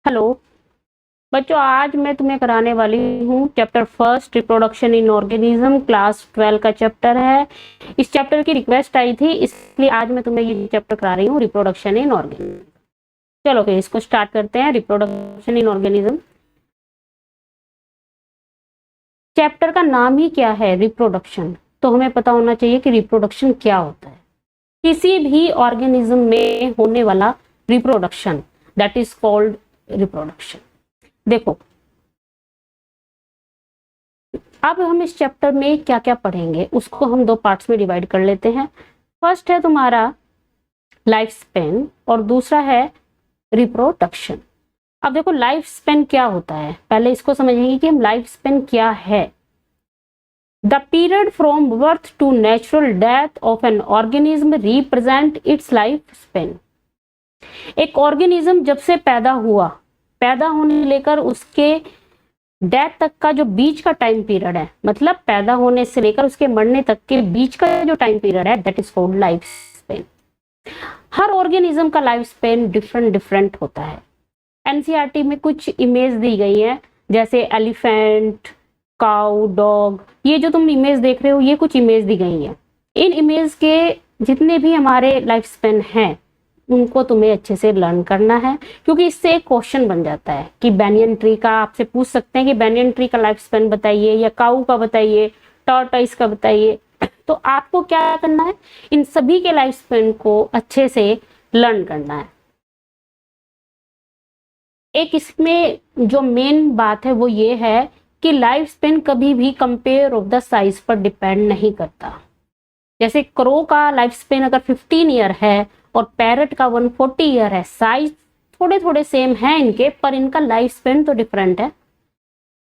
Hello बच्चों, आज मैं तुम्हें कराने वाली हूँ chapter first reproduction in organism, class 12 का चैप्टर है। इस चैप्टर की रिक्वेस्ट आई थी, इसलिए आज मैं तुम्हें ये चैप्टर करा रही हूँ, रिप्रोडक्शन इन ऑर्गेनिज्म। चलो फिर इसको स्टार्ट करते हैं। रिप्रोडक्शन इन ऑर्गेनिज्म चैप्टर का नाम ही क्या है, रिप्रोडक्शन। तो हमें पता होना चाहिए कि रिप्रोडक्शन क्या होता है। किसी भी ऑर्गेनिज्म में होने वाला reproduction, that is called reproduction. देखो, अब हम इस चैप्टर में क्या क्या पढ़ेंगे उसको हम दो पार्ट्स में डिवाइड कर लेते हैं। फर्स्ट है तुम्हारा लाइफ स्पेन और दूसरा है रिप्रोडक्शन। अब देखो, लाइफ स्पेन क्या होता है, पहले इसको समझेंगे कि हम लाइफ स्पेन क्या है। The period from birth to natural death of an organism represent its life span. एक ऑर्गेनिज्म जब से पैदा हुआ, पैदा होने लेकर उसके डेथ तक का जो बीच का टाइम पीरियड है, मतलब पैदा होने से लेकर उसके मरने तक के बीच का जो टाइम पीरियड है, that is called life span. Her organism का लाइफ स्पेन डिफरेंट डिफरेंट होता है। एनसीईआरटी में कुछ इमेज दी गई है, जैसे एलिफेंट, काउ, डॉग, ये जो तुम इमेज देख रहे हो ये कुछ इमेज दी गई है। इन इमेज के जितने भी हमारे लाइफ स्पेन हैं उनको तुम्हें अच्छे से लर्न करना है, क्योंकि इससे एक क्वेश्चन बन जाता है कि बैनियन ट्री का, आपसे पूछ सकते हैं कि बैनियन ट्री का लाइफ स्पेन बताइए, या काऊ का बताइए, टॉर्टोइस का बताइए। तो आपको क्या करना है, इन सभी के लाइफ स्पेन को अच्छे से लर्न करना है। एक इसमें जो मेन बात है वो ये है कि लाइफ स्पेन कभी भी कंपेयर ऑफ द साइज पर डिपेंड नहीं करता। जैसे क्रो का लाइफ स्पेन अगर 15 ईयर है और पैरट का 140 ईयर है, साइज थोड़े थोड़े सेम है इनके, पर इनका लाइफ स्पेन तो डिफरेंट है।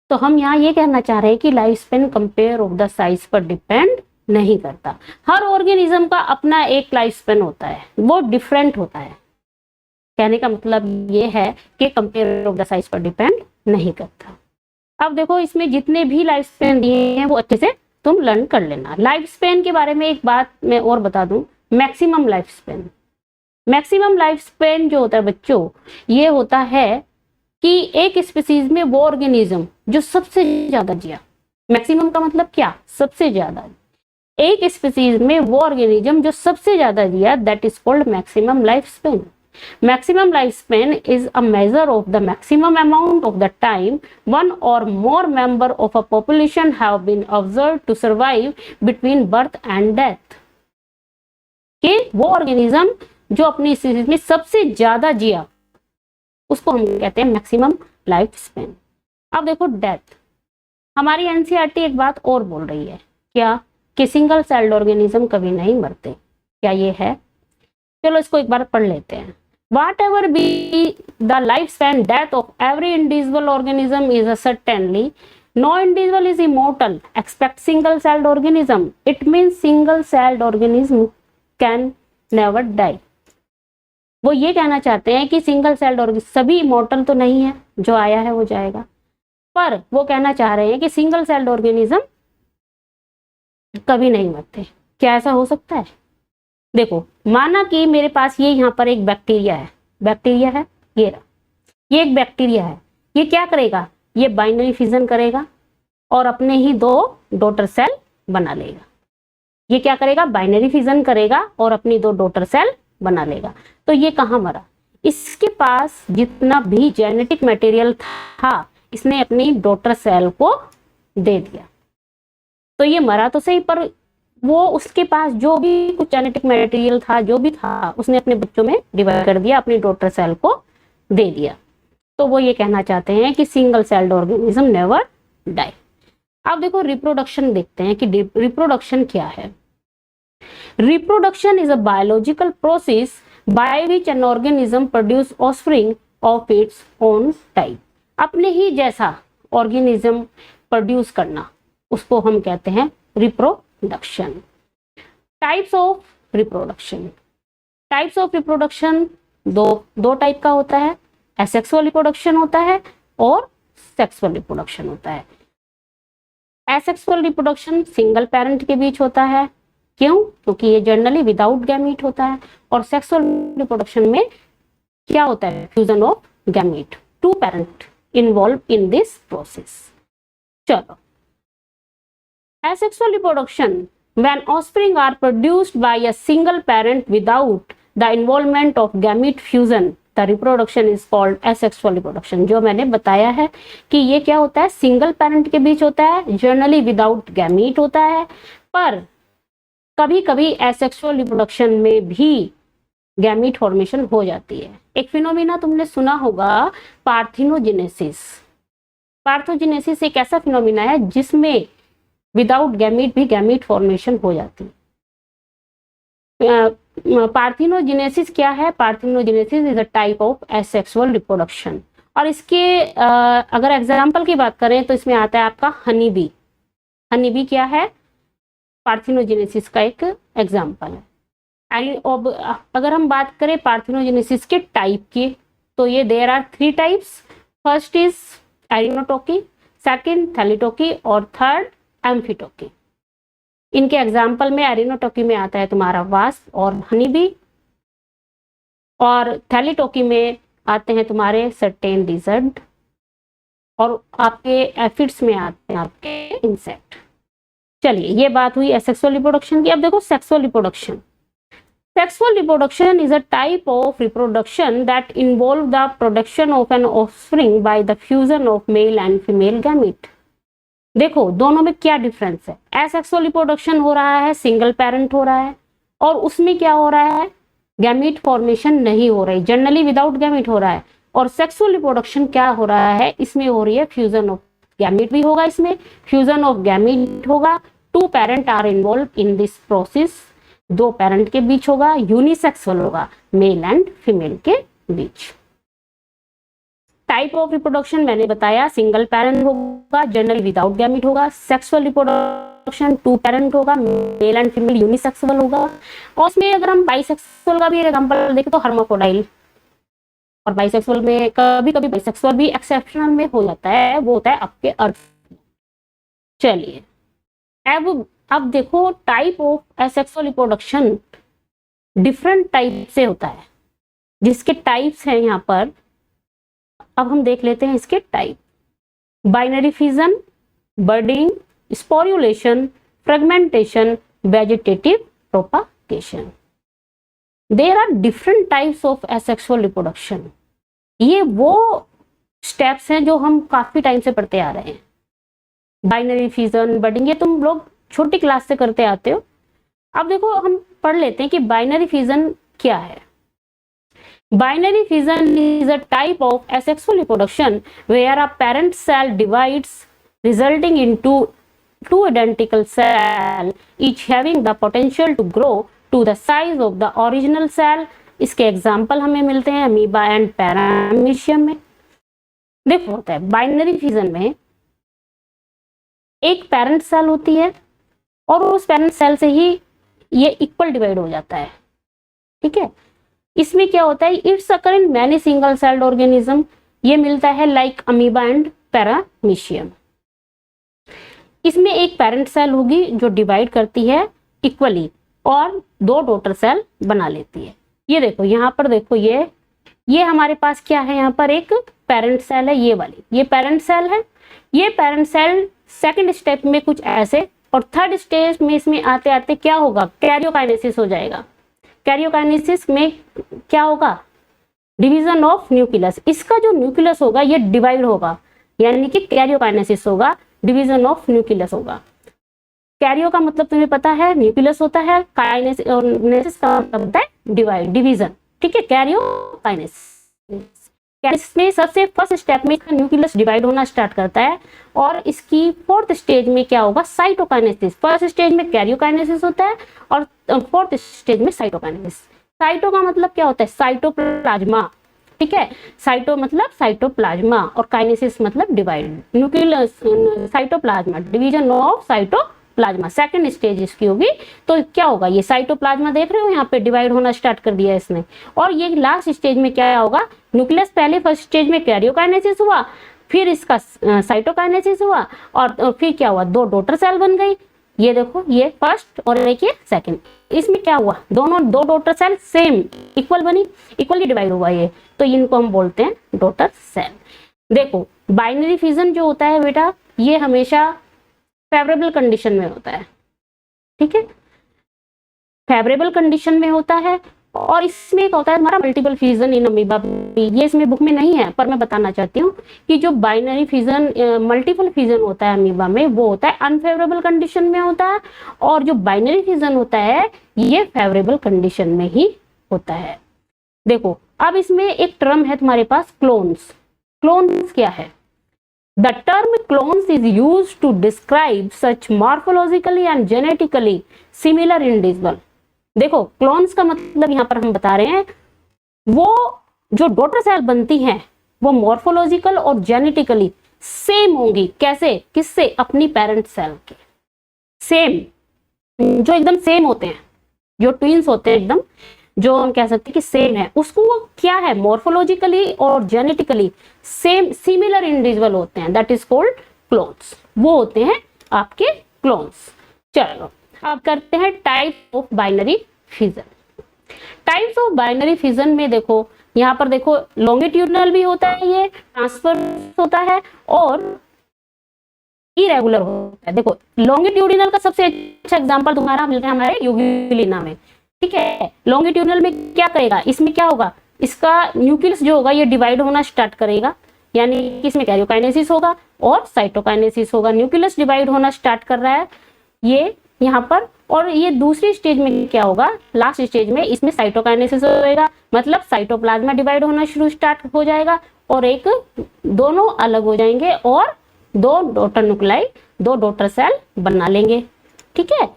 तो हम यहाँ ये कहना चाह रहे हैं कि life span compare of the size पर डिपेंड नहीं करता। हर ऑर्गेनिज्म का अपना एक लाइफ स्पेन होता है, वो डिफरेंट होता है। कहने का मतलब ये है कि कंपेयर ऑफ द साइज पर डिपेंड नहीं करता। अब देखो, इसमें जितने भी लाइफ स्पेन दिए हैं वो अच्छे से तुम लर्न कर लेना। लाइफ स्पेन के बारे में एक बात मैं और बता दूं, maximum life Spain. Maximum life Spain जो होता है बच्चों, ये होता है कि एक स्पीसीज में वो ऑर्गेनिज्म जो सबसे ज्यादा जिया। मैक्सिमम का मतलब क्या, सबसे ज्यादा। एक स्पीसीज में वो ऑर्गेनिज्म जो सबसे ज्यादा जिया, that is called maximum life span. Maximum lifespan is a measure of the maximum amount of the time one or more member of a population have been observed to survive between birth and death। कि वो organism जो अपनी species में सबसे ज्यादा जिया उसको हम कहते हैं मैक्सिमम लाइफ स्पेन। अब देखो, डेथ, हमारी एनसीईआरटी एक बात और बोल रही है, क्या, कि सिंगल सेल्ड ऑर्गेनिज्म कभी नहीं मरते। क्या ये है? चलो इसको एक बार पढ़ लेते हैं। Whatever be the lifespan death of every individual organism is a certainly no individual is immortal except single celled organism. It means single celled organism can never die। वो ये कहना चाहते हैं कि सिंगल सेल्ड ऑर्गेनिज्म सभी immortal तो नहीं है, जो आया है वो जाएगा, पर वो कहना चाह रहे हैं कि सिंगल सेल्ड ऑर्गेनिज्म कभी नहीं मरते। क्या ऐसा हो सकता है? देखो, माना कि मेरे पास ये यहाँ पर एक बैक्टीरिया है, बैक्टीरिया है, ये रहा, ये एक बैक्टीरिया है। ये क्या करेगा, ये बाइनरी फिजन करेगा और अपने ही दो डॉटर सेल बना लेगा। ये क्या करेगा, बाइनरी फिजन करेगा और अपनी दो डॉटर सेल बना लेगा। तो ये कहाँ मरा, इसके पास जितना भी जेनेटिक मटेरियल था इसने अपनी डॉटर सेल को दे दिया। तो ये मरा तो सही, पर वो उसके पास जो भी कुछ जेनेटिक मटेरियल था, जो भी था, उसने अपने बच्चों में डिवाइड कर दिया, अपनी डॉटर सेल को दे दिया। तो वो ये कहना चाहते हैं कि single celled organism never die. अब देखो, रिप्रोडक्शन देखते हैं कि रिप्रोडक्शन क्या है। Reproduction is a biological process by which an organism produce offspring of its own type. अपने ही जैसा ऑर्गेनिज्म प्रोड्यूस करना, उसको हम कहते हैं reproduction. Types of reproduction. Types of reproduction दो टाइप का होता है, एसेक्सुअल रिप्रोडक्शन होता है और सेक्सुअल रिप्रोडक्शन होता है। एसेक्सुअल रिप्रोडक्शन सिंगल पेरेंट के बीच होता है, क्यों? क्योंकि ये जनरली विदाउट गैमीट होता है। और सेक्सुअल रिप्रोडक्शन में क्या होता है, fusion of gamete, 2 parent involved in this process. चलो, asexual reproduction when offspring are produced by a single parent without the involvement of gamete fusion, the reproduction is called asexual reproduction. जो मैंने बताया है कि ये क्या होता है, सिंगल पेरेंट के बीच होता है, जनरली विदाउट गैमीट होता है, पर कभी कभी एसेक्सुअल रिप्रोडक्शन में भी गैमीट फॉर्मेशन हो जाती है. एक फिनोमिना तुमने सुना होगा, पार्थिनोजेनेसिस. पार्थोजेनेसिस एक ऐसा फिनोमिना है जिसमें विदाउट गैमीट भी गैमीट फॉर्मेशन हो जाती है. पार्थिनोजेनेसिस क्या है? Parthenogenesis is a type of asexual reproduction. और इसके अगर एग्जाम्पल की बात करें तो इसमें आता है आपका हनी बी. हनी बी क्या है? पार्थिनोजेनेसिस का एक एग्जाम्पल है. अगर हम बात करें पार्थिनोजेनेसिस के टाइप की, तो ये there are 3 types. First is arrhenotoky, second thelytoky और थर्ड एम्फिटोकी. इनके एग्जाम्पल में एरिनोटोकी में आता है तुम्हारा वास्प और हनी बी, और थैलिटोकी में आते हैं तुम्हारे सर्टेन लिजर्ड, और आपके एफिड्स में आते हैं आपके इंसेक्ट. चलिए, ये बात हुई एसेक्सुअल रिप्रोडक्शन की. अब देखो sexual reproduction. Sexual reproduction is a type of reproduction that involve the production of an offspring by the fusion of male and female gamete. देखो दोनों में क्या डिफरेंस है. एसेक्सुअल रिप्रोडक्शन हो रहा है, सिंगल पेरेंट हो रहा है, और उसमें क्या हो रहा है, गैमीट फॉर्मेशन नहीं हो रही, जनरली विदाउट गैमीट हो रहा है. और सेक्सुअल रिप्रोडक्शन क्या हो रहा है, इसमें हो रही है फ्यूजन ऑफ गैमीट भी होगा, इसमें फ्यूजन ऑफ गैमीट होगा. 2 parent are involve in this process. 2 parent के बीच होगा, यूनिसेक्सुअल होगा, मेल एंड फीमेल के बीच. टाइप ऑफ रिप्रोडक्शन मैंने बताया, सिंगल पेरेंट होगा, जनरली विदाउट गैमीट होगा. सेक्सुअल रिप्रोडक्शन 2 पेरेंट होगा, मेल एंड फीमेल यूनिसेक्सुअल होगा. और उसमें अगर हम बाइसेक्सुअल का भी एग्जांपल देखें तो हर्माफ्रोडाइल. और बाइसेक्सुअल में कभी कभी बाइसेक्सुअल भी एक्सेप्शनल में हो जाता है, वो होता है आपके अर्थ. चलिए, अब देखो type of asexual reproduction different type से होता है, जिसके टाइप्स हैं यहाँ पर. अब हम देख लेते हैं इसके type. Binary fission, budding, sporulation, fragmentation, vegetative propagation. There are different types of asexual reproduction. ये वो स्टेप्स हैं जो हम काफी टाइम से पढ़ते आ रहे हैं. बाइनरी फिजन, बर्डिंग, ये तुम लोग छोटी क्लास से करते आते हो. अब देखो हम पढ़ लेते हैं कि बाइनरी फिजन क्या है. Binary fission is a type of asexual reproduction where a parent cell divides resulting into 2 identical cells each having the potential to grow to the size of the original cell. इसके example हमें मिलते हैं amoeba and paramecium में. देखो होता है binary fission में एक पेरेंट सेल होती है और उस पेरेंट सेल से ही ये इक्वल डिवाइड हो जाता है. ठीक है, इसमें क्या होता है, it's occur in many single celled organism. ये मिलता है लाइक अमीबा एंड पैरामीशियम. इसमें एक पेरेंट सेल होगी जो डिवाइड करती है इक्वली और 2 डॉटर सेल बना लेती है. ये देखो यहाँ पर देखो, ये हमारे पास क्या है, यहाँ पर एक पेरेंट सेल है, ये वाली, ये पेरेंट सेल है. ये पेरेंट सेल सेकंड स्टेप में कुछ ऐसे, और थर्ड स्टेज में इसमें आते आते क्या होगा, कैरियोकाइनेसिस हो जाएगा. कैरियोकाइनेसिस में क्या होगा, डिवीजन ऑफ न्यूक्लियस. इसका जो न्यूक्लियस होगा ये डिवाइड होगा, यानी कि कैरियोकाइनेसिस होगा, डिवीजन ऑफ न्यूक्लियस होगा. कैरियो का मतलब तुम्हें पता है, न्यूक्लियस होता है, काइनेसिस का मतलब होता है डिवाइड, डिवीजन. ठीक है, कैरियोकाइनेसिस में सबसे फर्स्ट स्टेप में इसका न्यूक्लियस डिवाइड होना स्टार्ट करता है, और इसकी 4th स्टेज में क्या होगा, साइटोकाइनेसिस. फर्स्ट स्टेज में कैरियोकाइनेसिस होता है और 4th स्टेज में साइटोकाइनेसिस. साइटो का मतलब क्या होता है, साइटोप्लाज्मा. ठीक है, साइटो मतलब साइटोप्लाज्मा और काइनेसिस मतलब divide. Nucleus, cytoplasm, division of cytoplasm second stage इसकी होगी. तो क्या होगा, ये साइटोप्लाज्मा देख रहे हो यहाँ पे डिवाइड होना स्टार्ट कर दिया इसने. और ये लास्ट स्टेज में क्या होगा, न्यूक्लियस पहले फर्स्ट स्टेज में कैरियोकाइनेसिस हुआ, फिर इसका साइटोकाइनेसिस हुआ, और फिर क्या हुआ, 2 डॉटर सेल बन गई. ये देखो, ये फर्स्ट और एक ये सेकंड, इसमें क्या हुआ, दोनों दो डॉटर सेल सेम इक्वल बनी, इक्वली डिवाइड हुआ ये, तो इनको हम बोलते हैं डॉटर सेल। देखो बाइनरी फिजन जो होता है बेटा, ये हमेशा फेवरेबल कंडीशन में होता है, ठीक है, फेवरेबल कंडीशन में होता है। और इसमें एक होता है हमारा मल्टीपल फिजन इन अमीबा, ये इसमें बुक में नहीं है पर मैं बताना चाहती हूँ कि जो बाइनरी फिजन मल्टीपल फिजन होता है अमीबा में, वो होता है अनफेवरेबल कंडीशन में होता है, और जो बाइनरी फिजन होता है ये फेवरेबल कंडीशन में ही होता है। देखो अब इसमें एक टर्म है तुम्हारे पास क्लोन्स। क्लोन्स क्या है? The term clones is used to describe such morphologically and genetically similar individual। देखो क्लोन्स का मतलब यहाँ पर हम बता रहे हैं, वो जो डॉटर सेल बनती हैं वो मॉर्फोलॉजिकल और जेनेटिकली सेम होंगी। कैसे? किससे? अपनी पेरेंट सेल के सेम, जो एकदम सेम होते हैं, जो ट्विंस होते हैं एकदम, जो हम कह सकते हैं कि सेम है, उसको वो क्या है, मॉर्फोलॉजिकली और जेनेटिकली सेम सिमिलर इंडिविजुअल होते हैं, दैट इज कॉल्ड क्लोन्स। वो होते हैं आपके क्लोन्स। चलो अब करते हैं type of binary fission. Types of binary fission में देखो, यहाँ पर देखो लॉन्गिट्यूडनल भी होता है, ये ट्रांसफर होता है, और इरेगुलर होता है। देखो लॉन्गिट्यूडिनल का सबसे अच्छा एग्जांपल तुम्हारा मिलता है हमारे यूग्लिना में, ठीक है। लॉन्गिट्यूडनल में क्या करेगा, इसमें क्या होगा, इसका न्यूक्लियस जो होगा ये डिवाइड होना स्टार्ट करेगा, यानी कि इसमें कैरियोकाइनेसिस होगा और साइटोकाइनेसिस होगा। न्यूक्लियस डिवाइड होना स्टार्ट कर रहा है ये यहाँ पर, और ये दूसरी स्टेज में क्या होगा, लास्ट स्टेज में इसमें साइटोकाइनेसिस होगा, मतलब साइटोप्लाज्मा डिवाइड होना शुरू स्टार्ट हो जाएगा, और एक दोनों अलग हो जाएंगे और दो डॉटर न्यूक्लाई, दो डॉटर सेल बना लेंगे, ठीक है।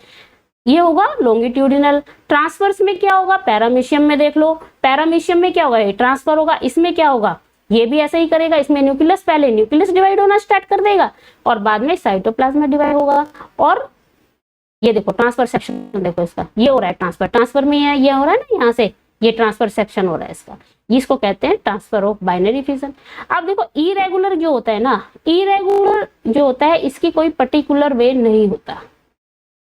ये होगा लॉन्गिट्यूडिनल। ट्रांसवर्स में क्या होगा, पैरामीशियम में देख लो, पैरामीशियम में क्या होगा, ये ट्रांसफर होगा, इसमें क्या होगा, ये भी ऐसे ही करेगा, इसमें न्यूक्लियस पहले न्यूक्लियस डिवाइड होना स्टार्ट कर देगा और बाद में साइटोप्लाज्मा डिवाइड होगा। और ये देखो ट्रांसफर सेक्शन देखो इसका, ये हो रहा है ट्रांसफर, ट्रांसफर में ये हो रहा है ना, यहाँ से ये ट्रांसफर सेक्शन हो रहा है इसका, इसको कहते हैं ट्रांसफर ऑफ बाइनरी फिजन। अब देखो इरेगुलर जो होता है ना, इरेगुलर जो होता है इसकी कोई पर्टिकुलर वे नहीं होता,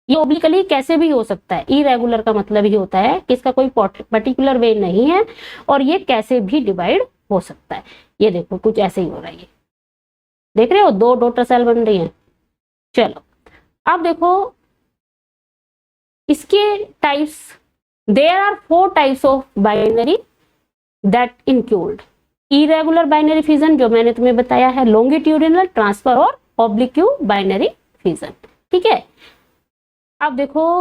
ये ओब्लिकली कैसे भी हो सकता है। इरेगुलर का मतलब ही होता है कि इसका कोई पर्टिकुलर वे नहीं है और ये कैसे भी डिवाइड हो सकता है। ये देखो कुछ ऐसे ही हो रहा है, ये देख रहे हो, दो डॉटर सेल बन रही हैं। चलो अब देखो इसके types, there are 4 types of binary that include irregular binary fission, जो मैंने तुम्हें बताया है, लॉन्गिट्यूडिनल, ट्रांसफर और ऑब्लिक्यू बाइनरी फिजन, ठीक है। अब देखो,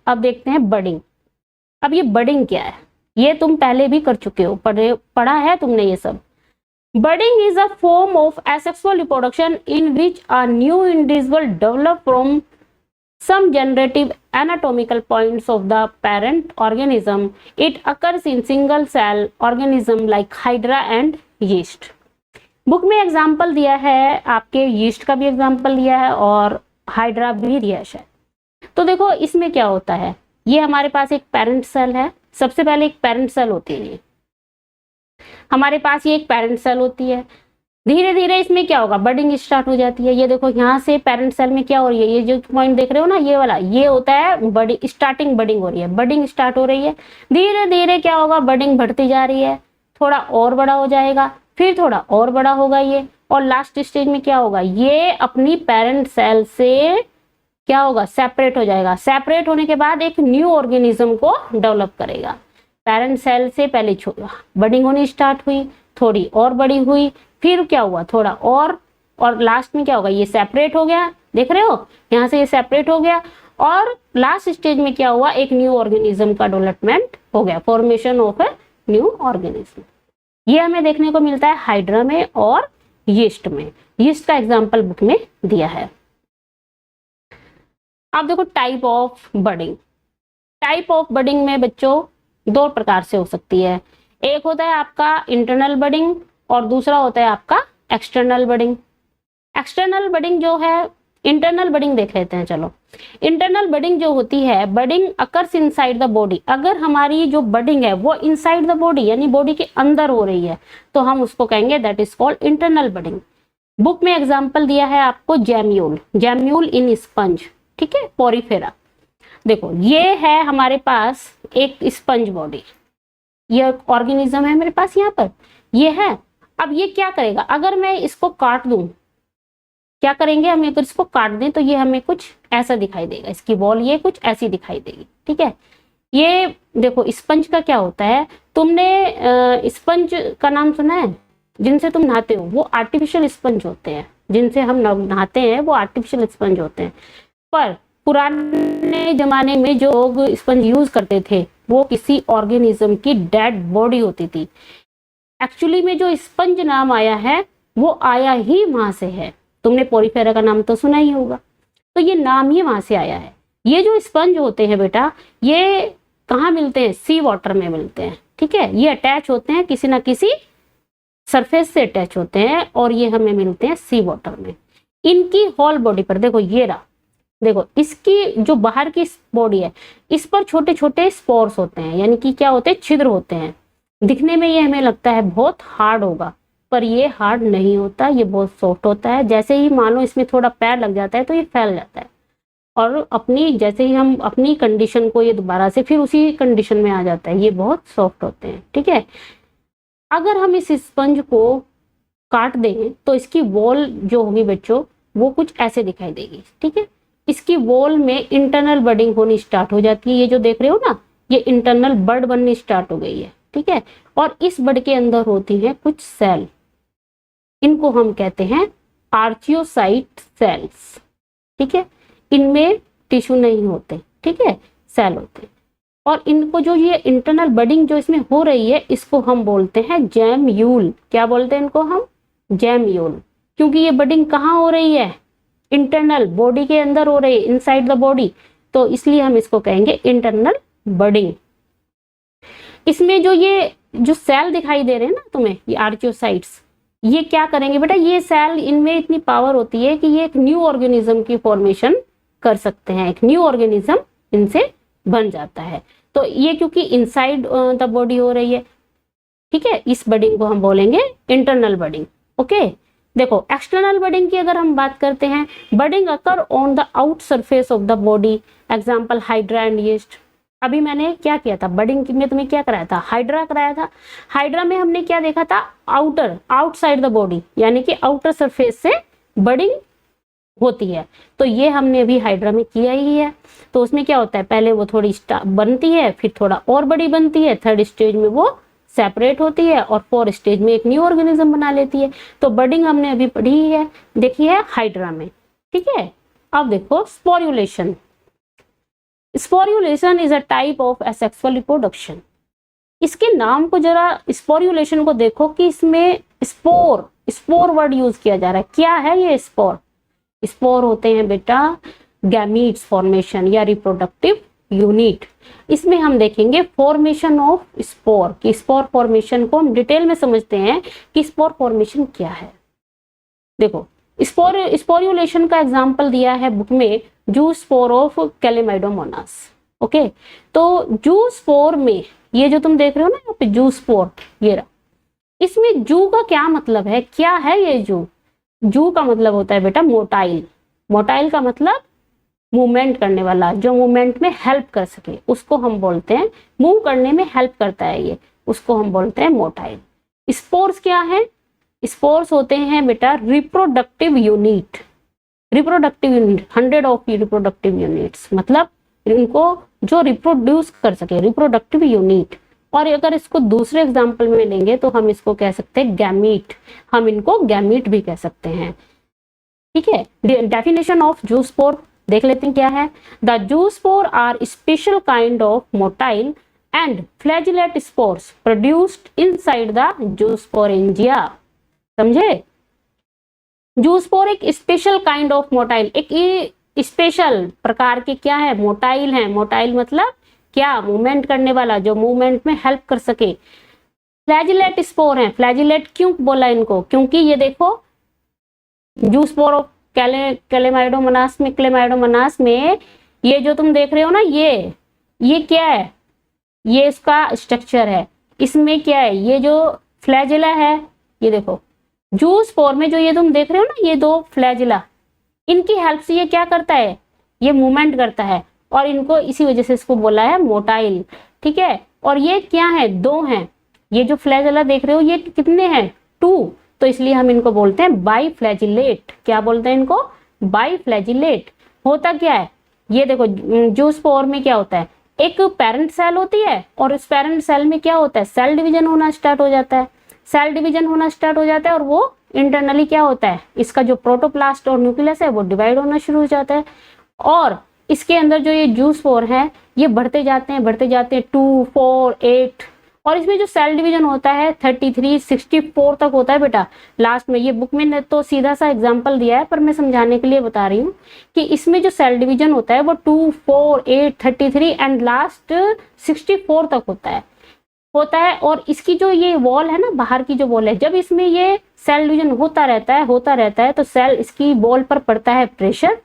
अब देखते हैं बडिंग। अब ये बडिंग क्या है, ये तुम पहले भी कर चुके हो, पढ़ा है तुमने ये सब। Budding is a form of asexual reproduction in which a new individual develop from some generative anatomical points of the parent organism. It occurs in single cell organism like hydra and yeast. Book में example दिया है, आपके yeast का भी example दिया है और hydra भी दिया है। तो देखो इसमें क्या होता है, ये हमारे पास एक पेरेंट सेल है, सबसे पहले एक पेरेंट सेल होती है, हमारे पास ये एक पेरेंट सेल होती है। धीरे धीरे इसमें क्या होगा, बडिंग स्टार्ट हो जाती है। ये देखो यहाँ से पेरेंट सेल में क्या हो रही है, ये जो पॉइंट देख रहे हो ना, ये वाला, ये होता है बडिंग, स्टार्टिंग बडिंग हो रही है, बडिंग स्टार्ट हो रही है। धीरे धीरे क्या होगा, बडिंग बढ़ती जा रही है, थोड़ा और बड़ा हो जाएगा, फिर थोड़ा और बड़ा होगा ये, और लास्ट स्टेज में क्या होगा, ये अपनी पेरेंट सेल से क्या होगा, सेपरेट हो जाएगा। सेपरेट होने के बाद एक न्यू ऑर्गेनिज्म को डेवलप करेगा। पेरेंट सेल से पहले बडिंग होनी स्टार्ट हुई, थोड़ी और बड़ी हुई, फिर क्या हुआ, थोड़ा और लास्ट में क्या होगा, ये सेपरेट हो गया, देख रहे हो यहाँ से ये सेपरेट हो गया, और लास्ट स्टेज में क्या हुआ, एक न्यू ऑर्गेनिज्म का डेवलपमेंट हो गया, formation of a new organism. ये हमें देखने को मिलता है हाइड्रा में और यीस्ट में। यीस्ट का एग्जाम्पल बुक में दिया है। अब देखो type of budding. Type of budding में बच्चों 2 प्रकार से हो सकती है, एक होता है आपका इंटरनल बडिंग और दूसरा होता है आपका एक्सटर्नल बडिंग। एक्सटर्नल बडिंग जो है, इंटरनल बडिंग देख लेते हैं। चलो इंटरनल बडिंग जो होती है, budding occurs inside the body. अगर हमारी जो बडिंग है वो इनसाइड द बॉडी यानी बॉडी के अंदर हो रही है तो हम उसको कहेंगे that is called internal budding. Book में एग्जाम्पल दिया है आपको जैम्यूल, जैम्यूल इन स्पंज, ठीक है, पोरिफेरा। देखो ये है हमारे पास एक स्पंज बॉडी, ये ऑर्गेनिज्म है मेरे पास यहाँ पर, ये है। अब ये क्या करेगा, अगर मैं इसको काट दूं, क्या करेंगे हम, अगर इसको काट दें तो ये हमें कुछ ऐसा दिखाई देगा, इसकी वॉल ये कुछ ऐसी दिखाई देगी, ठीक है। ये देखो स्पंज का क्या होता है, तुमने स्पंज का नाम सुना है, जिनसे तुम नहाते हो वो आर्टिफिशियल स्पंज होते हैं, जिनसे हम नहाते हैं वो आर्टिफिशियल स्पंज होते हैं। पर पुराने जमाने में जो लोग स्पंज यूज करते थे वो किसी ऑर्गेनिज्म की डेड बॉडी होती थी। एक्चुअली में जो स्पंज नाम आया है वो आया ही वहां से है, तुमने पोरिफेरा का नाम तो सुना ही होगा, तो ये नाम ही वहां से आया है। ये जो स्पंज होते हैं बेटा, ये कहाँ मिलते हैं, सी वाटर में मिलते हैं, ठीक है। ये अटैच होते हैं किसी ना किसी सरफेस से अटैच होते हैं और ये हमें मिलते हैं सी वाटर में। इनकी होल बॉडी पर देखो, ये रहा, देखो इसकी जो बाहर की बॉडी है इस पर छोटे छोटे स्पोर्स होते हैं, यानी कि क्या होते हैं, छिद्र होते हैं। दिखने में ये हमें लगता है बहुत हार्ड होगा, पर ये हार्ड नहीं होता, ये बहुत सॉफ्ट होता है। जैसे ही मानो इसमें थोड़ा पैर लग जाता है तो ये फैल जाता है और अपनी, जैसे ही हम अपनी कंडीशन को ये दोबारा से फिर उसी कंडीशन में आ जाता है। ये बहुत सॉफ्ट होते हैं, ठीक है। अगर हम इस स्पंज को काट दें तो इसकी वॉल जो होगी बच्चों वो कुछ ऐसे दिखाई देगी, ठीक है। इसकी वॉल में इंटरनल बडिंग होनी स्टार्ट हो जाती है, ये जो देख रहे हो ना, ये इंटरनल बड बननी स्टार्ट हो गई है, ठीक है। और इस बड के अंदर होती है कुछ सेल, इनको हम कहते हैं आर्चियोसाइट सेल्स, ठीक है। इनमें टिश्यू नहीं होते, ठीक है, सेल होते। और इनको जो ये इंटरनल बडिंग जो इसमें हो रही है इसको हम बोलते हैं जैम्यूल। क्या बोलते हैं इनको हम, जैम्यूल, क्योंकि ये बडिंग कहाँ हो रही है, इंटरनल बॉडी के अंदर हो रही है, इनसाइड द बॉडी, तो इसलिए हम इसको कहेंगे इंटरनल बडिंग। इसमें ये जो सेल दिखाई दे रहे हैं ना तुम्हें, ये आर्चियोसाइट्स, ये क्या करेंगे बेटा, ये सेल, इनमें इतनी पावर होती है कि ये एक न्यू ऑर्गेनिज्म की फॉर्मेशन कर सकते हैं, एक न्यू ऑर्गेनिज्म इनसे बन जाता है। तो ये क्योंकि इनसाइड द बॉडी हो रही है, ठीक है, इस बडिंग को हम बोलेंगे इंटरनल बडिंग, ओके। देखो एक्सटर्नल बडिंग की अगर हम बात करते हैं, budding occur on the out surface of the body, example hydra and yeast. अभी मैंने क्या किया था, बडिंग में तुम्हें क्या कराया था, हाइड्रा कराया था। हाइड्रा में हमने क्या देखा था, आउटर, आउटसाइड द बॉडी, यानी कि आउटर सरफेस से बडिंग होती है। तो ये हमने अभी हाइड्रा में किया ही है। तो उसमें क्या होता है, पहले वो थोड़ी बनती है, फिर थोड़ा और बड़ी बनती है, थर्ड स्टेज में वो सेपरेट होती है और फोर्थ स्टेज में एक न्यू ऑर्गेनिज्म बना लेती है। तो बडिंग हमने अभी पढ़ी है, देखी है हाइड्रा में, ठीक है। अब देखो sporulation. Sporulation is a type of asexual reproduction. इसके नाम को जरा, स्पोर्युलेशन को देखो कि इसमें स्पोर, स्पोर वर्ड यूज किया जा रहा है। क्या है ये स्पोर? स्पोर होते हैं बेटा गैमीट्स फॉर्मेशन या रिप्रोडक्टिव यूनिट। इसमें हम देखेंगे फॉर्मेशन ऑफ स्पोर, कि स्पोर फॉर्मेशन को हम डिटेल में समझते हैं कि स्पोर फॉर्मेशन क्या है। देखो स्पोर्युलेशन का एग्जांपल दिया है बुक में, जू स्पोर ऑफ कैलेमाइडोमोनास, ओके। तो जू स्पोर में ये जो तुम देख रहे हो ना यहाँ पे जू स्पोर, ये रहा, इसमें जू का क्या मतलब है, क्या है ये जू? जू का मतलब होता है बेटा मोटाइल। मोटाइल का मतलब मूवमेंट करने वाला, जो मूवमेंट में हेल्प कर सके उसको हम बोलते हैं, मूव करने में हेल्प करता है ये, उसको हम बोलते हैं मोटाइल। स्पोर्स क्या है? स्पोर्स होते हैं बेटा reproductive unit. Reproductive unit 100 of reproductive units, मतलब इनको जो रिप्रोड्यूस कर सके, रिप्रोडक्टिव यूनिट। और अगर इसको दूसरे एग्जाम्पल में लेंगे तो हम इसको कह सकते हैं गैमीट, हम इनको गैमीट भी कह सकते हैं, ठीक है। डेफिनेशन ऑफ जू स्पोर देख लेते हैं क्या है। The zoospore are special kind of motile and flagellate spores produced inside the zoosporangia. समझे? जू स्पोर एक स्पेशल काइंड ऑफ मोटाइल, एक स्पेशल प्रकार के क्या है, मोटाइल है। मोटाइल मतलब क्या? मूवमेंट करने वाला, जो मूवमेंट में हेल्प कर सके। फ्लैजिलेट स्पोर है। फ्लैजिलेट क्यों बोला इनको? क्योंकि ये देखो जू स्पोर ऑफ क्लेमाइडोमोनास में, क्लेमाइडोमोनास में ये जो तुम देख रहे हो ना, ये क्या है, ये इसका स्ट्रक्चर है। इसमें क्या है, ये जो फ्लैजिला है, ये देखो जू स्पोर में जो ये तुम देख रहे हो ना, ये दो फ्लैजिला, इनकी हेल्प से ये क्या करता है, ये मूवमेंट करता है और इनको इसी वजह से इसको बोला है मोटाइल, ठीक है। और ये क्या है, दो हैं, ये जो फ्लैजेला देख रहे हो ये कितने हैं, 2, तो इसलिए हम इनको बोलते हैं बाइफ्लैजिलेट। क्या बोलते हैं इनको, बाइफ्लैजिलेट। होता क्या है, ये देखो जूस्पोर में क्या होता है, एक पेरेंट सेल होती है और इस पेरेंट सेल में क्या होता है, सेल डिवीजन होना स्टार्ट हो जाता है। सेल डिवीजन होना स्टार्ट हो जाता है और वो इंटरनली क्या होता है, इसका जो प्रोटोप्लास्ट और न्यूक्लियस है वो डिवाइड होना शुरू हो जाता है और इसके अंदर जो ये जूस्पोर है ये बढ़ते जाते हैं 2, 4, 8 और इसमें जो सेल डिवीजन होता है 33, 64 तक होता है बेटा लास्ट में। ये बुक में ने तो सीधा सा एग्जांपल दिया है पर मैं समझाने के लिए बता रही हूँ कि इसमें जो सेल डिवीजन होता है वो 2, 4, 8, 33 एंड लास्ट 64 तक होता है। और इसकी जो ये वॉल है ना, बाहर की जो वॉल है, जब इसमें ये सेल डिवीजन होता रहता है तो सेल इसकी वॉल पर पड़ता है प्रेशर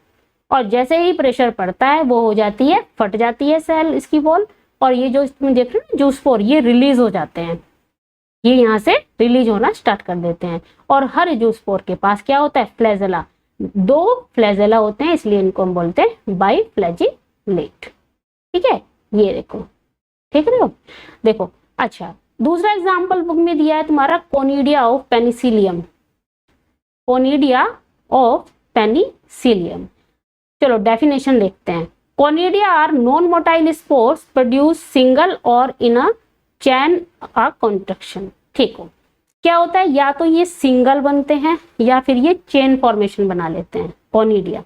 और जैसे ही प्रेशर पड़ता है वो हो जाती है, फट जाती है सेल इसकी वॉल और ये जो इसमें देख रहे हो ना जूस्पोर, ये रिलीज हो जाते हैं, ये यहाँ से रिलीज होना स्टार्ट कर देते हैं। और हर जूस्पोर के पास क्या होता है, फ्लैजेला, 2 फ्लैजेला होते हैं, इसलिए इनको हम बोलते हैं बाइफ्लैजिलेट, ठीक है। ये देखो, ठीक है, देखो। अच्छा, दूसरा एग्जाम्पल बुक में दिया है तुम्हारा conidia of penicillium, conidia of penicillium. चलो डेफिनेशन देखते हैं। Conidia are non motile spores produce single और in a chain a contraction. ठीक हो, क्या होता है, या तो ये सिंगल बनते हैं या फिर ये चेन फॉर्मेशन बना लेते हैं कोनिडिया।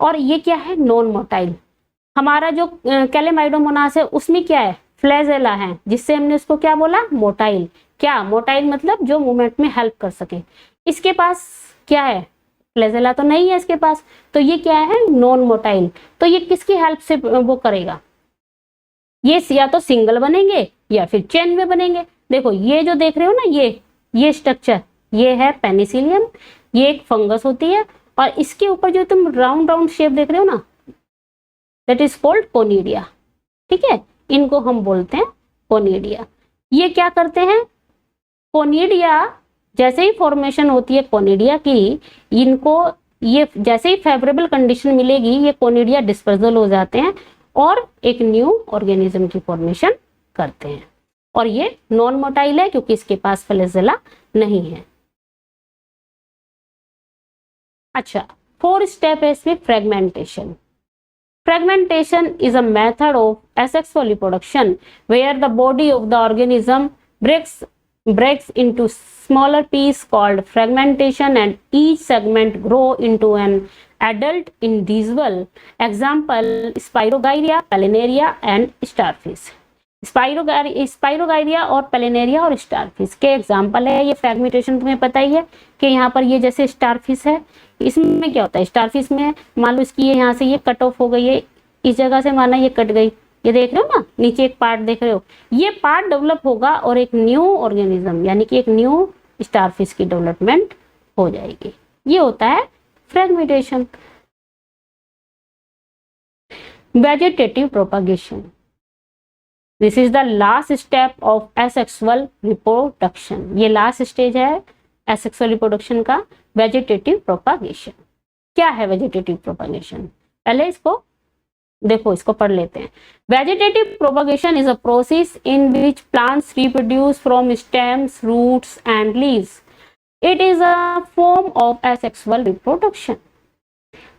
और ये क्या है, नॉन मोटाइल। हमारा जो कैलेमाइडोमोनास है उसमें क्या है, फ्लैजेला है, जिससे हमने उसको क्या बोला, मोटाइल। क्या मोटाइल मतलब जो मूवमेंट में हेल्प कर सके। इसके पास क्या है, फ्लैजेला तो नहीं है इसके पास, तो ये क्या है, नॉन मोटाइल। तो ये किसकी हेल्प से वो करेगा, ये या तो सिंगल बनेंगे या फिर चेन में बनेंगे। देखो ये जो देख रहे हो ना, ये स्ट्रक्चर, ये है पेनिसिलियम, ये एक फंगस होती है और इसके ऊपर जो तुम राउंड राउंड शेप देख रहे हो ना, दैट इज कॉल्ड कोनिडिया, ठीक है। इनको हम बोलते हैं कोनिडिया। ये क्या करते हैं, कोनिडिया जैसे ही फॉर्मेशन होती है कोनिडिया की, इनको ये जैसे ही फेवरेबल कंडीशन मिलेगी ये कोनिडिया डिस्पर्सल हो जाते हैं और एक न्यू ऑर्गेनिज्म की फॉर्मेशन करते हैं। और ये नॉन मोटाइल है क्योंकि इसके पास फ्लैजेला नहीं है। अच्छा, 4 स्टेप है इसमें, fragmentation. Fragmentation is a method of asexual reproduction where the body of the organism breaks into smaller pieces called fragmentation and each segment grow into an adult individual. Example, Spirogyria, Planaria and Starfish. स्पाइरोगाइरिया और पेलिनेरिया और starfish के example है। ये fragmentation तुम्हें पता ही है कि यहाँ पर ये जैसे स्टारफिश है, इसमें क्या होता है, स्टारफिश में मान लो इसकी ये यहाँ से ये कट ऑफ हो गई है, इस जगह से माना ये कट गई, ये देख रहे हो ना, नीचे एक पार्ट देख रहे हो, ये पार्ट डेवलप होगा और एक न्यू ऑर्गेनिज्म यानी कि एक न्यू स्टारफिश की डेवलपमेंट हो जाएगी। ये होता है fragmentation. Vegetative propagation, this is the last step of asexual reproduction. ये लास्ट स्टेज है एसेक्सुअल रिप्रोडक्शन का, वेजिटेटिव प्रोपागेशन। क्या है वेजिटेटिव प्रोपागेशन, पहले इसको देखो, इसको पढ़ लेते हैं। Vegetative propagation is a process in which plants reproduce from stems, roots and leaves. It is a form of asexual reproduction.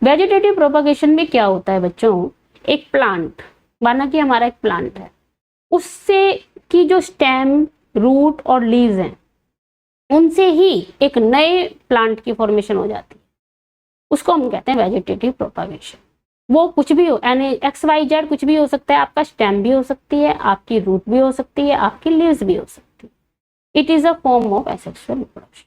Vegetative propagation में क्या होता है बच्चों, एक प्लांट, माना कि हमारा एक प्लांट है, उससे की जो स्टेम, रूट और लीव्स हैं उनसे ही एक नए प्लांट की फॉर्मेशन हो जाती है, उसको हम कहते हैं वेजिटेटिव प्रोपागेशन। वो कुछ भी हो, यानी XYZ कुछ भी हो सकता है, आपका स्टेम भी हो सकती है, आपकी रूट भी हो सकती है, आपकी लीव्स भी हो सकती है। It is a form of asexual reproduction.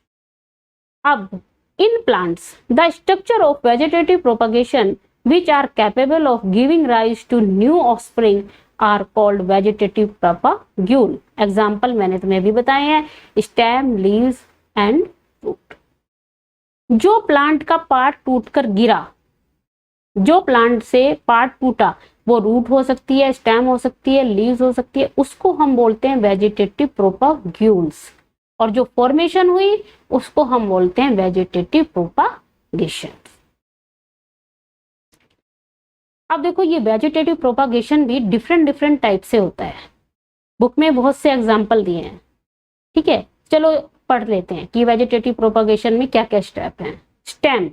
अब in plants the structure of vegetative propagation which are capable of giving rise to new offspring are called vegetative propagule. Example मैंने तुम्हें भी बताए हैं, stem, leaves and root. जो plant का part टूटकर गिरा, जो प्लांट से पार्ट टूटा, वो रूट हो सकती है, स्टेम हो सकती है, लीव्स हो सकती है, उसको हम बोलते हैं वेजिटेटिव प्रोपाग्यूल्स। और जो फॉर्मेशन हुई उसको हम बोलते हैं वेजिटेटिव प्रोपागेशन। अब देखो ये वेजिटेटिव प्रोपागेशन भी डिफरेंट डिफरेंट टाइप से होता है, बुक में बहुत से एग्जाम्पल दिए हैं, ठीक है। चलो पढ़ लेते हैं कि वेजिटेटिव प्रोपागेशन में क्या क्या स्टेप हैं। Stem,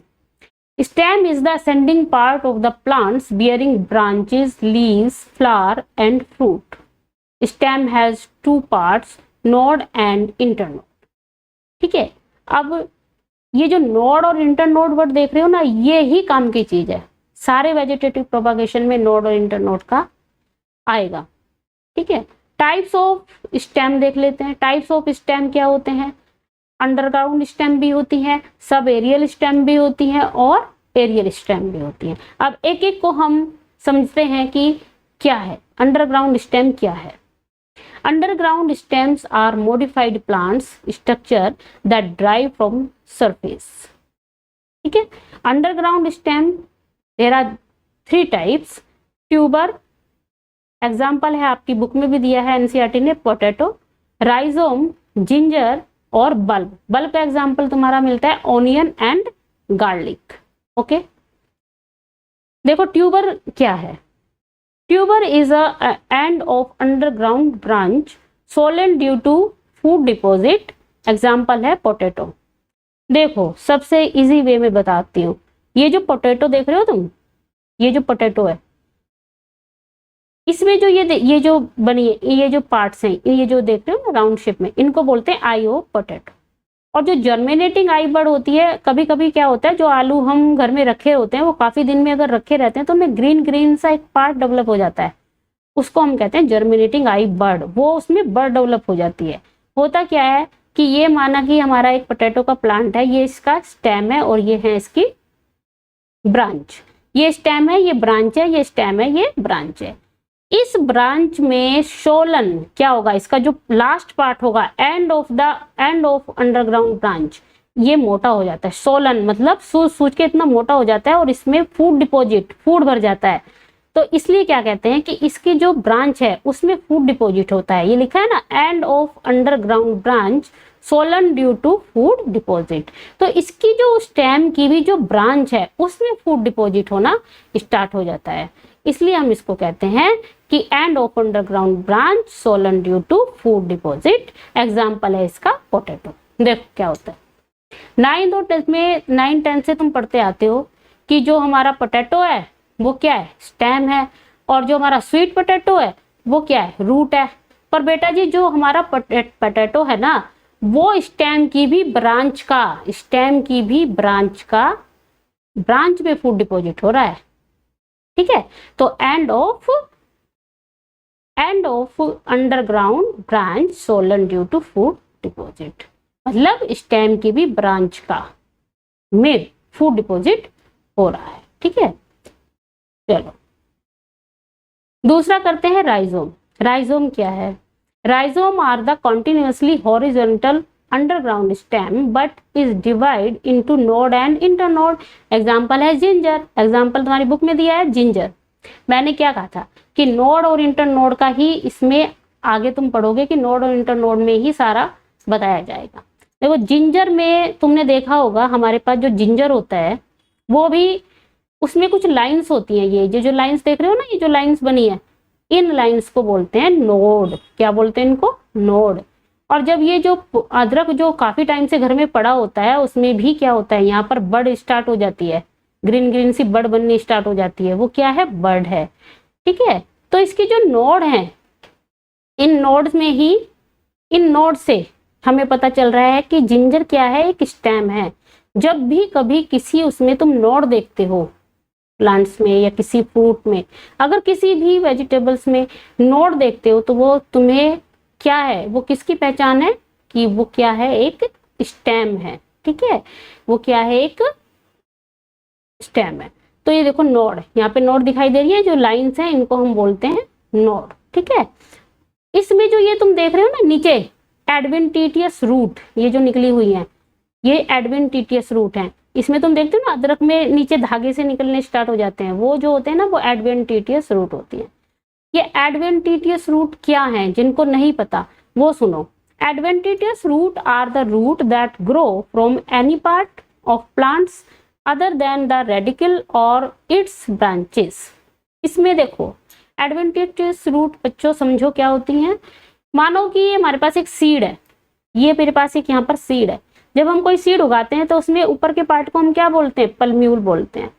stem is the ascending part of the plants bearing branches, leaves, flower and fruit. Stem has two parts, node and internode. ठीक है। अब ये जो नोड और इंटरनोड वर्ड देख रहे हो ना, ये ही काम की चीज है, सारे वेजिटेटिव प्रोपागेशन में नोड और इंटरनोड का आएगा, ठीक है। टाइप्स ऑफ स्टेम देख लेते हैं। टाइप्स ऑफ स्टेम क्या होते हैं? अंडरग्राउंड स्टेम भी होती है, सब एरियल स्टेम भी होती है और एरियल स्टेम भी होती है। अब एक एक को हम समझते हैं कि क्या है अंडरग्राउंड स्टेम क्या है। Underground stems are modified plants structure that drive from surface, ठीक है। Underground stem there are 3 types. Tuber, example है आपकी बुक में भी दिया है एनसीईआरटी ने, पोटैटो, राइजोम, जिंजर और बल्ब। बल्ब का एग्जाम्पल तुम्हारा मिलता है ऑनियन एंड गार्लिक, ओके। देखो ट्यूबर क्या है। Tuber is a end of underground branch swollen due to food deposit, example है पोटैटो। देखो सबसे इजी वे में बताती हूँ, ये जो पोटैटो देख रहे हो तुम, ये जो पोटैटो है, इसमें जो ये जो बनी है, ये जो पार्ट्स हैं, ये जो देख रहे हो ना राउंड शेप में, इनको बोलते हैं आई ऑफ पोटैटो। और जो जर्मिनेटिंग आई बर्ड होती है, कभी कभी क्या होता है, जो आलू हम घर में रखे होते हैं वो काफी दिन में अगर रखे रहते हैं तो उनमें ग्रीन ग्रीन सा एक पार्ट डेवलप हो जाता है, उसको हम कहते हैं जर्मिनेटिंग आई बर्ड। वो उसमें बर्ड डेवलप हो जाती है। होता क्या है कि ये माना कि हमारा एक पोटैटो का प्लांट है, ये इसका स्टेम है और ये है इसकी ब्रांच। ये स्टेम है, ये ब्रांच है, ये स्टेम है, ये ब्रांच है। इस ब्रांच में शोलन क्या होगा, इसका जो लास्ट पार्ट होगा, एंड ऑफ अंडरग्राउंड ब्रांच, ये मोटा हो जाता है। सोलन मतलब सूज के इतना मोटा हो जाता है और इसमें फूड डिपॉजिट, फूड भर जाता है। तो इसलिए क्या कहते हैं कि इसकी जो ब्रांच है उसमें फूड डिपॉजिट होता है। ये लिखा है ना, end of underground branch swollen due to food deposit. तो इसकी जो स्टेम की भी जो ब्रांच है उसमें फूड डिपॉजिट होना स्टार्ट हो जाता है, इसलिए हम इसको कहते हैं कि end of underground branch swollen due to food deposit. Example है इसका पोटैटो। देखो क्या होता है, 9th और 10th में 9, 10 से तुम पढ़ते आते हो कि जो हमारा पोटैटो है वो क्या है, स्टेम है, और जो हमारा स्वीट पोटैटो है वो क्या है, रूट है। पर बेटा जी जो हमारा पोटैटो है ना, वो स्टेम की भी ब्रांच का, स्टेम की भी ब्रांच का, ब्रांच में फूड डिपॉजिट हो रहा है, ठीक है। तो end of underground branch swollen due to food deposit, मतलब स्टेम की भी ब्रांच का में फूड डिपॉजिट हो रहा है, ठीक है। चलो दूसरा करते हैं राइजोम। राइजोम क्या है? Rhizome are the continuously horizontal underground stem but is divide into node and internode. Example है जिंजर। एग्जांपल तुम्हारी बुक में दिया है जिंजर। मैंने क्या कहा था कि नोड और इंटरनोड का ही, इसमें आगे तुम पढ़ोगे कि नोड और इंटरनोड में ही सारा बताया जाएगा। देखो जिंजर में तुमने देखा होगा, हमारे पास जो जिंजर होता है वो भी, उसमें कुछ लाइंस होती हैं। ये जो लाइंस देख रहे हो ना, ये जो लाइंस बनी है, इन लाइंस को बोलते हैं नोड। क्या बोलते हैं इनको? नोड। और जब ये जो अदरक जो काफी टाइम से घर में पड़ा होता है, उसमें भी क्या होता है, यहाँ पर बड स्टार्ट हो जाती है, ग्रीन ग्रीन सी बड बननी स्टार्ट हो जाती है, वो क्या है, बड है, ठीक है। तो इसकी जो नोड है, इन नोड्स में ही, इन नोड से हमें पता चल रहा है कि जिंजर क्या है, एक स्टेम है। जब भी कभी किसी उसमें तुम नोड देखते हो, प्लांट्स में या किसी फ्रूट में, अगर किसी भी वेजिटेबल्स में नोड देखते हो, तो वो तुम्हें क्या है, वो किसकी पहचान है कि वो क्या है, एक स्टेम है, ठीक है। वो क्या है, एक स्टेम है। तो ये देखो नोड, यहाँ पे नोड दिखाई दे रही है, जो लाइंस हैं इनको हम बोलते हैं नोड, ठीक है। इसमें जो ये तुम देख रहे हो ना नीचे, एडवेंटिटियस रूट, ये जो निकली हुई है, ये एडवेंटिटियस रूट है। इसमें तुम देखते हो ना अदरक में नीचे धागे से निकलने स्टार्ट हो जाते हैं, वो जो होते हैं ना, वो एडवेंटिटियस रूट होती है। ये एडवेंटिटियस रूट क्या है, जिनको नहीं पता वो सुनो। Adventitious root are the root that grow from any part of plants other than the radical और इट्स ब्रांचेस। इसमें देखो एडवेंटिशियस रूट बच्चों समझो क्या होती हैं। मानो कि हमारे पास एक सीड है, ये मेरे पास एक यहाँ पर सीड है। जब हम कोई सीड उगाते हैं तो उसमें ऊपर के पार्ट को हम क्या बोलते हैं, पल्म्यूल बोलते हैं,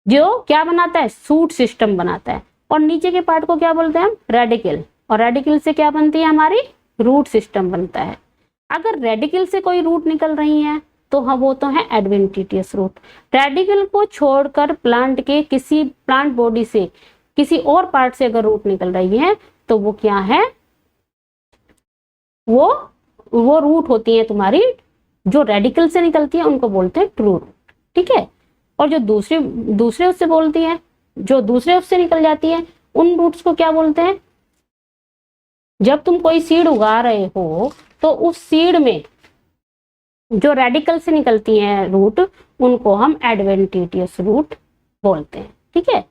जो क्या बनाता है, सूट सिस्टम बनाता है। और नीचे के पार्ट को क्या बोलते हैं हम, रेडिकल। और रेडिकल से क्या बनती है हमारी, रूट सिस्टम बनता है। अगर रेडिकल से कोई रूट निकल रही है तो हाँ वो तो है एडवेंटिशियस रूट। रेडिकल को छोड़कर प्लांट के किसी प्लांट बॉडी से किसी और पार्ट से अगर रूट निकल रही है तो वो क्या है, वो रूट होती है तुम्हारी, जो रेडिकल से निकलती है उनको बोलते हैं ट्रू रूट, ठीक है। और जो दूसरे उससे बोलती है, जो दूसरे उससे निकल जाती है, उन रूट्स को क्या बोलते हैं। जब तुम कोई सीड उगा रहे हो तो उस सीड में जो रेडिकल से निकलती हैं रूट, उनको हम एडवेंटिशियस रूट बोलते हैं, ठीक है।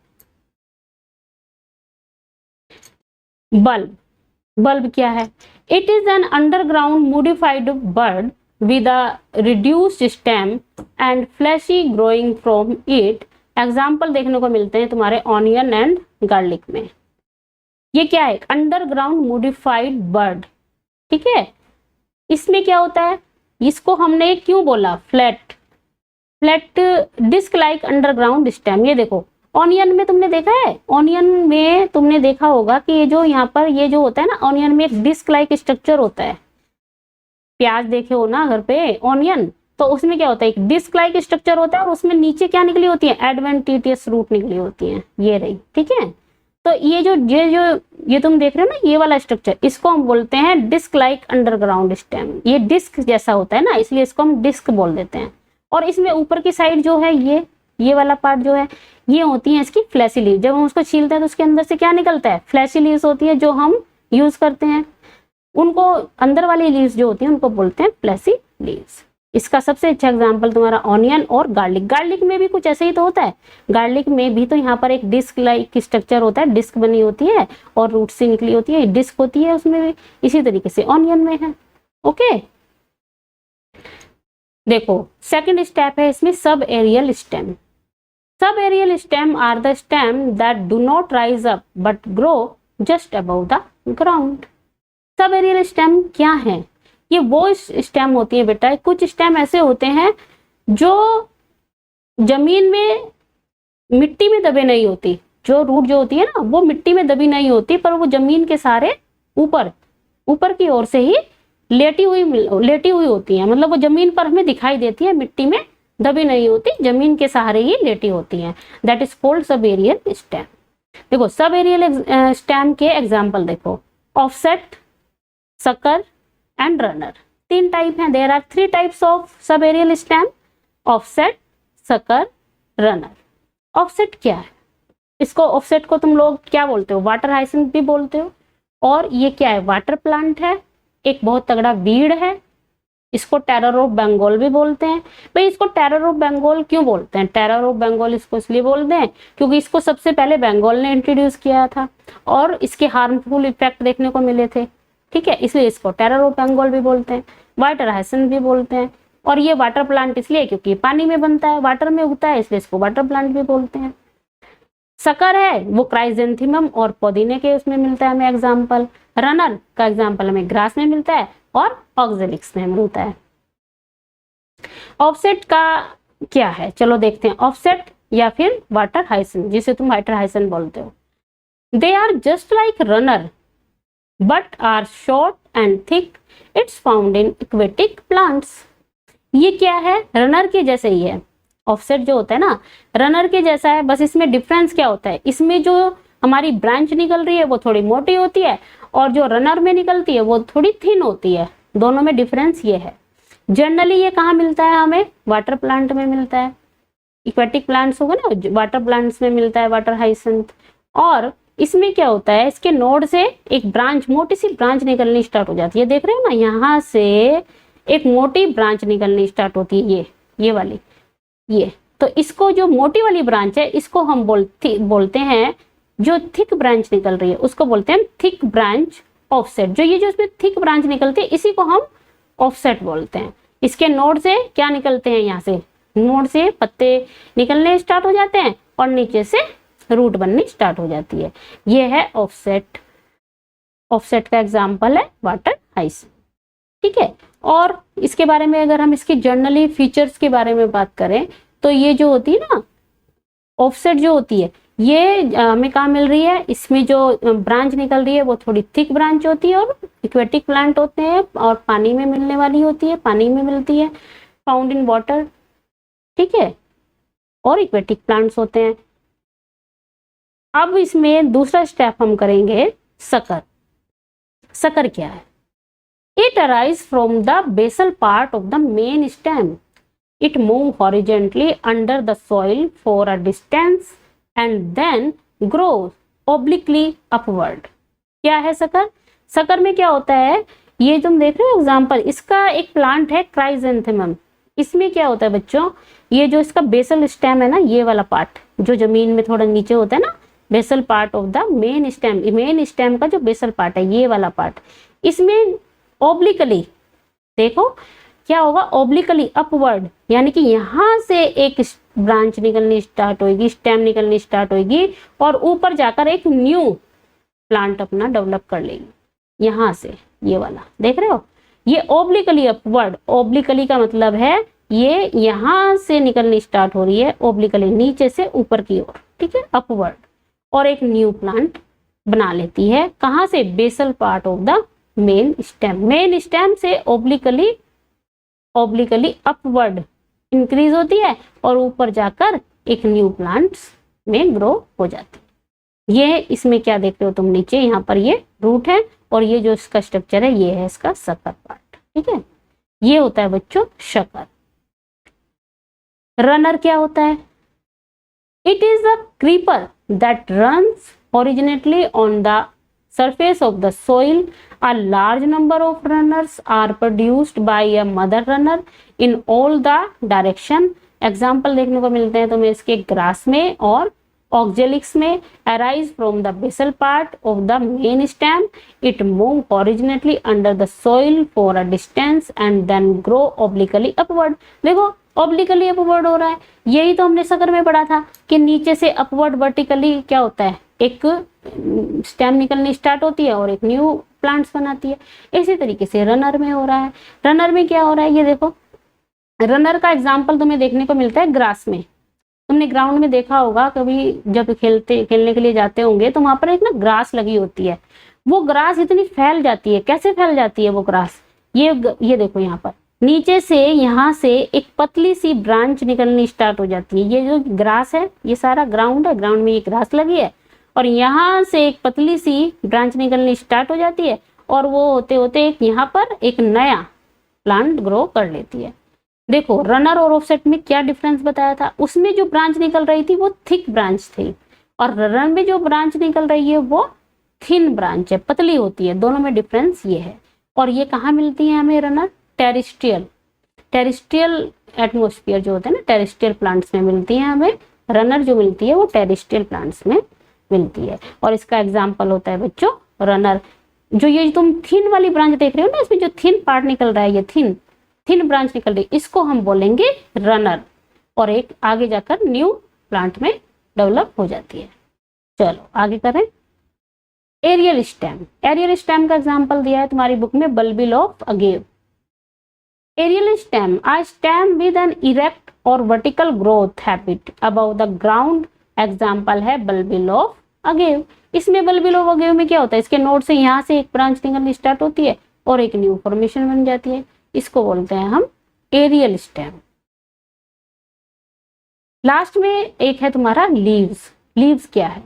बल्ब क्या है, it is an underground modified bird with a reduced stem and fleshy growing from it। Example देखने को मिलते हैं तुम्हारे ऑनियन एंड गार्लिक में। ये क्या है, अंडरग्राउंड मोडिफाइड बर्ड, ठीक है। इसमें क्या होता है, इसको हमने क्यों बोला, flat disc like underground stem. ये देखो ऑनियन में तुमने देखा है, ऑनियन में तुमने देखा होगा कि ये जो यहाँ पर ये जो होता है ना, ऑनियन में एक डिस्क लाइक स्ट्रक्चर होता है। प्याज देखे हो ना घर पे, ऑनियन, तो उसमें क्या होता है, एक डिस्क लाइक स्ट्रक्चर होता है और उसमें नीचे क्या निकली होती है, एडवेंटिशियस रूट निकली होती है, ये रही, ठीक है। तो ये तुम देख रहे हो ना, ये वाला स्ट्रक्चर, इसको हम बोलते हैं डिस्क लाइक अंडरग्राउंड स्टेम। ये डिस्क जैसा होता है ना, इसलिए इसको हम डिस्क बोल देते हैं। और इसमें ऊपर की साइड जो है, ये वाला पार्ट जो है, ये होती है इसकी फ्लैशी लीव। जब हम उसको छीलते हैं तो उसके अंदर से क्या निकलता है, फ्लैशी लीव्स होती है, जो हम यूज करते हैं। उनको अंदर वाली लीव्स जो होती हैं उनको बोलते हैं फ्लैशी लीव्स। इसका सबसे अच्छा एग्जांपल तुम्हारा ऑनियन और गार्लिक में भी कुछ ऐसे ही तो होता है। गार्लिक में भी तो यहाँ पर एक डिस्क लाइक स्ट्रक्चर होता है, डिस्क बनी होती है और रूट से निकली होती है, डिस्क होती है उसमें भी। इसी तरीके से ऑनियन में है, ओके। देखो सेकंड स्टेप है इसमें, सब एरियल स्टेम। सब aerial stem are the stem that do not rise up but grow just above the ground. सब एरियल स्टेम क्या है, ये वो स्टेम होती है बेटा, कुछ स्टेम ऐसे होते हैं जो जमीन में मिट्टी में दबे नहीं होती। जो रूट जो होती है ना, वो मिट्टी में दबी नहीं होती, पर वो जमीन के सहारे ऊपर की ओर से ही लेटी हुई होती है। मतलब वो जमीन पर हमें दिखाई देती है, मिट्टी में दबी नहीं होती, जमीन के सहारे ही लेटी होती है। That is called sub aerial stem. देखो सब एरियल स्टेम के एग्जाम्पल देखो, offset, sucker and runner. 3 type हैं। There are 3 types of sub aerial stem, offset, sucker, runner. Offset क्या है, इसको ऑफसेट को तुम लोग क्या बोलते हो, वाटर हाइसिंथ भी बोलते हो। और ये क्या है, वाटर प्लांट है, एक बहुत तगड़ा वीड है। इसको टेरर ऑफ बंगाल भी बोलते हैं। भाई इसको टेरर ऑफ बंगाल क्यों बोलते हैं, टेरर ऑफ बंगाल इसको इसलिए बोलते हैं क्योंकि इसको सबसे पहले बंगाल ने इंट्रोड्यूस किया था और इसके हार्मफुल इफेक्ट देखने को मिले थे, ठीक है, इसलिए इसको टेरर ऑफ बंगाल भी बोलते हैं, वाटर हाइसिंथ भी बोलते हैं। और ये वाटर प्लांट इसलिए क्योंकि पानी में बनता है, वाटर में उगता है, इसलिए इसको वाटर प्लांट भी बोलते हैं। सकर है वो क्राइजेंथेमम और पुदीने के उसमें मिलता है हमें एग्जाम्पल। रनर का एग्जाम्पल हमें ग्रास में मिलता है और ऑक्जेलिक्स में मिलता है। ऑफसेट का क्या है, चलो देखते हैं। ऑफसेट या फिर वाटर हाइसिंथ, जिसे तुम वाटर हाइसिंथ बोलते हो, they are just like runner but are short and thick. Its found in aquatic plants. ये क्या है, रनर के जैसे ही है। ऑफसेट जो होता है ना, रनर के जैसा है, बस इसमें डिफरेंस क्या होता है, इसमें जो हमारी ब्रांच निकल रही है वो थोड़ी मोटी होती है और जो रनर में निकलती है वो थोड़ी थिन होती है। दोनों में डिफरेंस ये है। जनरली ये कहाँ मिलता है, हमें वाटर प्लांट में मिलता है। इक्वेटिक प्लांट्स होगा ना, वाटर प्लांट्स में मिलता है वाटर हाइसिंथ। और इसमें क्या होता है, इसके नोड से एक ब्रांच, मोटी सी ब्रांच निकलनी स्टार्ट हो जाती है। देख रहे हो ना, यहाँ से एक मोटी ब्रांच निकलनी स्टार्ट होती है, ये वाली, ये। तो इसको जो मोटी वाली ब्रांच है, इसको हम बोलते हैं, जो थिक ब्रांच निकल रही है उसको बोलते हैं थिक ब्रांच ऑफसेट। जो इसमें थिक ब्रांच निकलती है इसी को हम ऑफसेट बोलते हैं। इसके नोड से क्या निकलते हैं, यहाँ से नोड से पत्ते निकलने स्टार्ट हो जाते हैं और नीचे से रूट बननी स्टार्ट हो जाती है। ये है ऑफसेट, ऑफसेट का एग्जाम्पल है वाटर हाइसिंथ, ठीक है। और इसके बारे में अगर हम इसके जर्नली फीचर्स के बारे में बात करें तो ये जो होती है ना ऑफसेट जो होती है ये हमें कहाँ मिल रही है, इसमें जो ब्रांच निकल रही है वो थोड़ी थिक ब्रांच होती है और एक्वेटिक प्लांट होते हैं और पानी में मिलने वाली होती है, पानी में मिलती है, फाउंड इन वाटर, ठीक है, और एक्वेटिक प्लांट्स होते हैं। अब इसमें दूसरा स्टेप हम करेंगे सकर। सकर क्या है? It arise from the basal part of the main stem, it move horizontally under the soil for a distance and then grows obliquely upward. क्या है सकर? सकर में क्या होता है, ये तुम देख रहे हो एग्जाम्पल, इसका एक प्लांट है क्राइजेंथेमम। इसमें क्या होता है बच्चों, ये जो इसका बेसल स्टेम है ना, ये वाला पार्ट जो जमीन में थोड़ा नीचे होता है ना, basal part of the main stem, main stem का जो बेसल पार्ट है ये वाला पार्ट, इसमें ऑब्लिकली देखो क्या होगा, ऑब्लिकली अपवर्ड, यानी कि यहां से एक ब्रांच निकलनी स्टार्ट होगी, स्टेम निकलनी स्टार्ट होगी और ऊपर जाकर एक न्यू प्लांट अपना डेवलप कर लेगी। यहां से ये वाला देख रहे हो, ये ऑब्लिकली अपवर्ड, ऑब्लिकली का मतलब है ये यहां से निकलनी स्टार्ट हो रही है, ऑब्लिकली नीचे से ऊपर की ओर, ठीक है, अपवर्ड, और एक न्यू प्लांट बना लेती है। कहां से? Basal part of the main stem, main stem से ऑब्लिकली अपवर्ड इंक्रीज होती है और ऊपर जाकर एक न्यू प्लांट्स में ग्रो हो जाती है। ये इसमें क्या देख रहे हो तुम नीचे, यहाँ पर ये रूट है और ये जो इसका स्ट्रक्चर है ये है इसका सकर पार्ट, ठीक है। ये होता है बच्चों शकर। रनर क्या होता है? It is a creeper that runs originally on the surface of the soil. A large number of runners are produced by a mother runner in all the direction. Example देखने को मिलते हैं तुम्हें इसके ग्रास में और ऑक्जेलिक्स में। arise from the basal part of the main stem. It move horizontally under the soil for a distance and then grow obliquely upward. देखो ऑब्लिकली अपवर्ड हो रहा है, यही तो हमने सकर में पढ़ा था कि नीचे से अपवर्ड वर्टिकली क्या होता है, एक स्टेम निकलनी स्टार्ट होती है और एक न्यू प्लांट्स बनाती है। इसी तरीके से रनर में हो रहा है। रनर में क्या हो रहा है, ये देखो, रनर का एग्जांपल तुम्हें देखने को मिलता है ग्रास में। तुमने ग्राउंड में देखा होगा कभी, जब खेलने के लिए जाते होंगे तो वहां पर एक ना ग्रास लगी होती है, वो ग्रास इतनी फैल जाती है। कैसे फैल जाती है वो ग्रास, ये देखो यहाँ पर नीचे से, यहाँ से एक पतली सी ब्रांच निकलनी स्टार्ट हो जाती है। ये जो ग्रास है ये सारा ग्राउंड है, ग्राउंड में ये ग्रास लगी है और यहाँ से एक पतली सी ब्रांच निकलनी स्टार्ट हो जाती है और वो होते होते एक यहाँ पर एक नया प्लांट ग्रो कर लेती है। देखो रनर और ऑफसेट में क्या डिफरेंस बताया था, उसमें जो ब्रांच निकल रही थी वो थिक ब्रांच थी और रनर में जो ब्रांच निकल रही है वो थिन ब्रांच है, पतली होती है। दोनों में डिफरेंस ये है। और ये कहाँ मिलती है हमें रनर? टेरिस्ट्रियल एटमोस्फियर जो होता है ना, टेरिस्ट्रियल प्लांट्स में मिलती है हमें। रनर जो मिलती है वो टेरिस्ट्रियल प्लांट्स में मिलती है। और इसका एग्जाम्पल होता है बच्चों रनर। जो ये तुम थिन वाली ब्रांच देख रहे हो ना, इसमें जो थिन पार्ट निकल रहा है, ये थिन ब्रांच निकल रही है, इसको हम बोलेंगे रनर और एक आगे जाकर न्यू प्लांट में डेवलप हो जाती है। चलो आगे करें। Aerial stem. एरियल स्टेम का एग्जाम्पल दिया है तुम्हारी बुक में, bulbil of agave. Aerial stem, a stem with an erect or vertical growth habit above the ground. Example है bulbil of agave। इसमें bulbil of agave में क्या होता है, इसके नोड से यहाँ से एक ब्रांच निकलनी स्टार्ट होती है और एक न्यू फॉर्मेशन बन जाती है। इसको बोलते हैं हम एरियल स्टेम। लास्ट में एक है तुम्हारा लीव्स। लीव्स क्या है?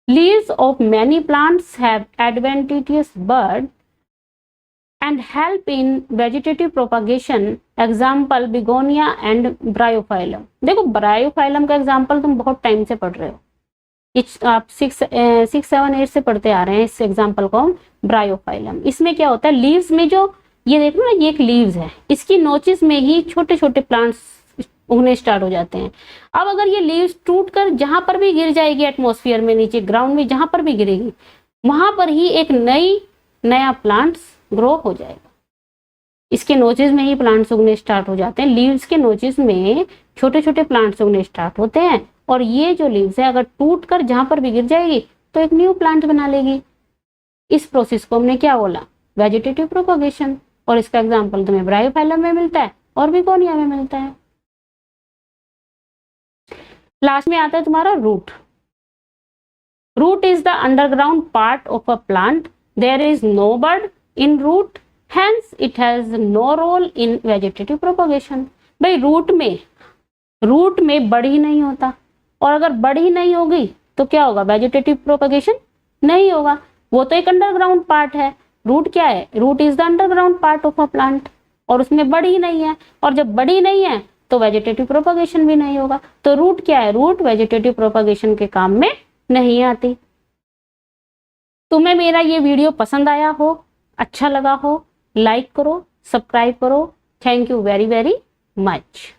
Leaves of many plants have adventitious bud and help in vegetative propagation. Example begonia and bryophyllum। देखो bryophyllum का एग्जाम्पल तुम बहुत टाइम से पढ़ रहे हो, आप 6, 7, 8 से पढ़ते आ रहे हैं इस एग्जाम्पल को। bryophyllum इसमें क्या होता है, लीव्स में जो ये देखो ना, ये एक लीव्स है, इसकी नोचेस में ही छोटे छोटे प्लांट्स उगने स्टार्ट हो जाते हैं। अब अगर ये लीव्स टूट कर जहां पर भी गिर जाएगी एटमोस्फियर में, नीचे ग्राउंड में जहां पर भी गिरेगी, वहां पर ही एक नया प्लांट्स ग्रो हो जाएगा। इसके नोचेस में ही प्लांट्स उगने स्टार्ट हो जाते हैं। लीव्स के नोचेस में छोटे छोटे प्लांट्स उगने स्टार्ट होते हैं और ये जो लीव्स है अगर टूट कर जहां पर भी गिर जाएगी तो एक न्यू प्लांट बना लेगी। इस प्रोसेस को हमने क्या बोला? Vegetative propagation. और इसका एग्जांपल तुम्हें ब्रायोफाइलम में मिलता है और बिगोनिया में मिलता है। लास्ट में आता है तुम्हारा root. Root is the underground part of a plant. There is no bud in root, hence it has no role in vegetative propagation. भाई रूट में बड़ ही नहीं होता, और अगर बड़ ही नहीं होगी तो क्या होगा? वेजिटेटिव प्रोपगेशन नहीं होगा। वो तो एक अंडरग्राउंड पार्ट है। रूट क्या है? Root is the underground part of a plant, और उसमें बड़ ही नहीं है, और जब बड़ी नहीं है तो वेजिटेटिव प्रोपगेशन भी नहीं होगा। तो रूट क्या है? रूट वेजिटेटिव प्रोपगेशन के काम में नहीं आती। तुम्हें मेरा ये वीडियो पसंद आया हो, अच्छा लगा हो, लाइक करो, सब्सक्राइब करो। Thank you very very much.